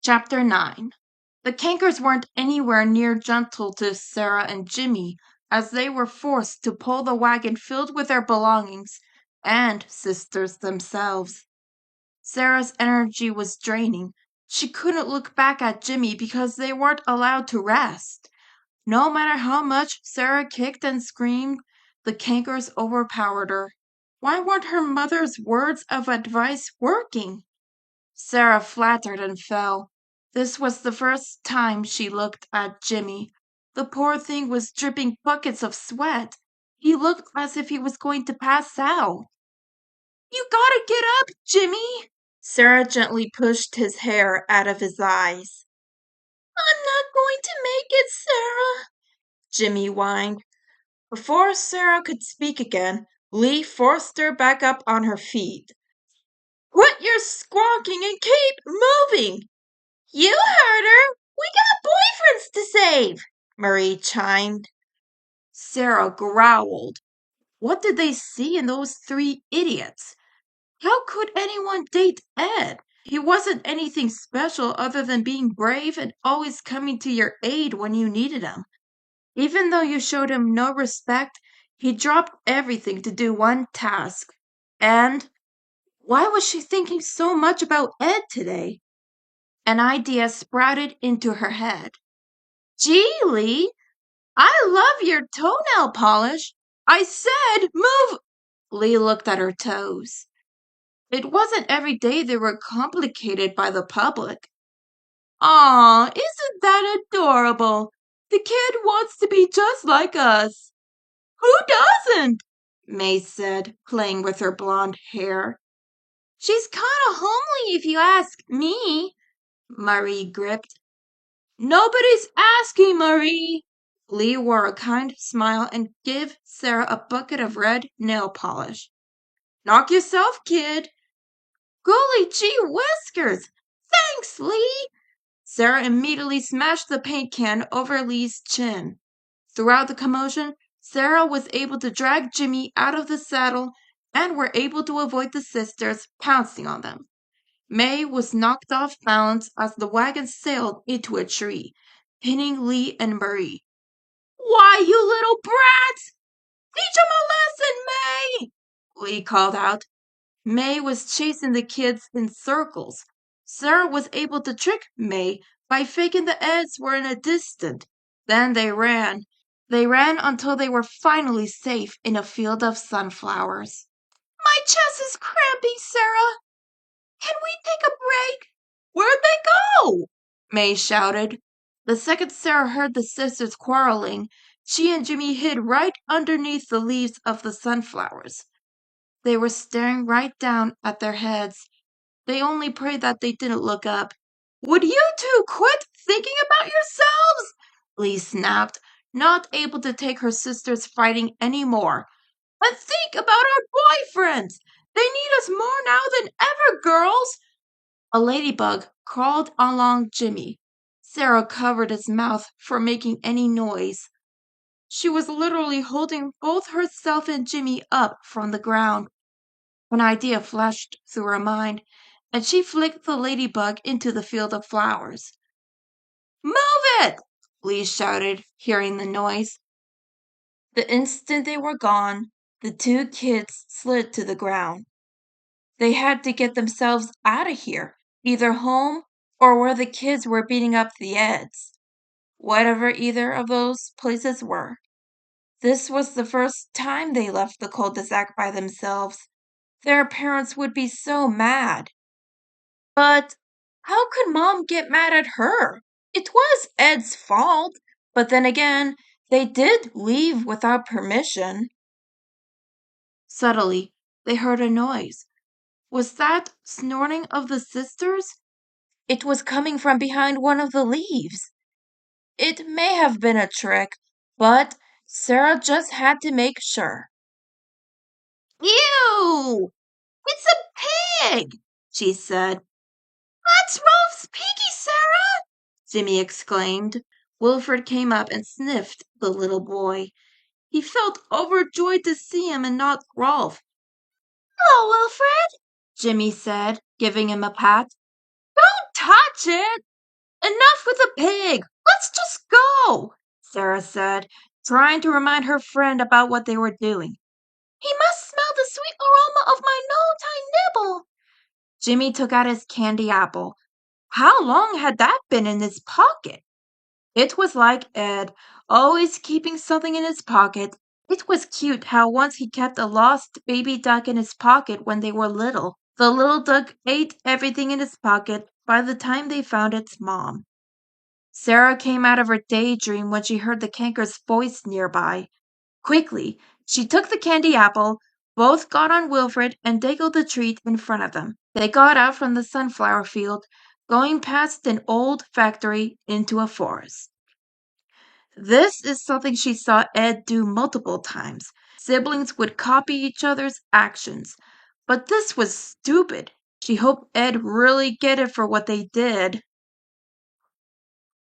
Chapter 9. The Cankers weren't anywhere near gentle to Sarah and Jimmy, as they were forced to pull the wagon filled with their belongings and sisters themselves. Sarah's energy was draining. She couldn't look back at Jimmy because they weren't allowed to rest. No matter how much Sarah kicked and screamed, the Cankers overpowered her. Why weren't her mother's words of advice working? Sarah flattered and fell. This was the first time she looked at Jimmy. The poor thing was dripping buckets of sweat. He looked as if he was going to pass out. You gotta get up, Jimmy! Sarah gently pushed his hair out of his eyes. I'm not going to make it, Sarah, Jimmy whined. Before Sarah could speak again, Lee forced her back up on her feet. Quit your squawking and keep moving! You heard her! We got boyfriends to save! Marie chimed. Sarah growled. What did they see in those three idiots? How could anyone date Ed? He wasn't anything special other than being brave and always coming to your aid when you needed him. Even though you showed him no respect, he dropped everything to do one task. And why was she thinking so much about Ed today? An idea sprouted into her head. Gee, Lee, I love your toenail polish. I said move. Lee looked at her toes. It wasn't every day they were complicated by the public. Aw, isn't that adorable? The kid wants to be just like us. Who doesn't? May said, playing with her blonde hair. She's kinda homely if you ask me, Marie gripped. Nobody's asking, Marie. Lee wore a kind smile and gave Sarah a bucket of red nail polish. Knock yourself, kid. Golly gee whiskers! Thanks, Lee! Sarah immediately smashed the paint can over Lee's chin. Throughout the commotion, Sarah was able to drag Jimmy out of the saddle and were able to avoid the sisters pouncing on them. May was knocked off balance as the wagon sailed into a tree, pinning Lee and Marie. Why, you little brats! Teach 'em a lesson, May! Lee called out. May was chasing the kids in circles. Sarah was able to trick May by faking the Eds were in a distance. Then they ran. They ran until they were finally safe in a field of sunflowers. My chest is cramping, Sarah. Can we take a break? Where'd they go? May shouted. The second Sarah heard the sisters quarreling, she and Jimmy hid right underneath the leaves of the sunflowers. They were staring right down at their heads. They only prayed that they didn't look up. Would you two quit thinking about yourselves? Lee snapped, not able to take her sisters fighting any more. And think about our boyfriends! They need us more now than ever, girls! A ladybug crawled along Jimmy. Sarah covered its mouth for making any noise. She was literally holding both herself and Jimmy up from the ground. An idea flashed through her mind, and she flicked the ladybug into the field of flowers. Move it! Lee shouted, hearing the noise. The instant they were gone, the two kids slid to the ground. They had to get themselves out of here, either home or where the kids were beating up the Eds. Whatever either of those places were. This was the first time they left the cul-de-sac by themselves. Their parents would be so mad. But how could Mom get mad at her? It was Ed's fault. But then again, they did leave without permission. Suddenly, they heard a noise. Was that snorting of the sisters? It was coming from behind one of the leaves. It may have been a trick, but Sarah just had to make sure. Ew! It's a pig, she said. That's Rolf's piggy, Sarah! Jimmy exclaimed. Wilfred came up and sniffed the little boy. He felt overjoyed to see him and not Rolf. Hello, Wilfred, Jimmy said, giving him a pat. Don't touch it, Enough with the pig! Let's just go! Sarah said, trying to remind her friend about what they were doing. He must smell the sweet aroma of my no-time nibble. Jimmy took out his candy apple. How long had that been in his pocket? It was like Ed, always keeping something in his pocket. It was cute how once he kept a lost baby duck in his pocket when they were little. The little duck ate everything in his pocket by the time they found its mom. Sarah came out of her daydream when she heard the canker's voice nearby. Quickly, she took the candy apple. Both got on Wilfred and dangled the treat in front of them. They got out from the sunflower field, going past an old factory into a forest. This is something she saw Ed do multiple times. Siblings would copy each other's actions. But this was stupid. She hoped Ed really get it for what they did.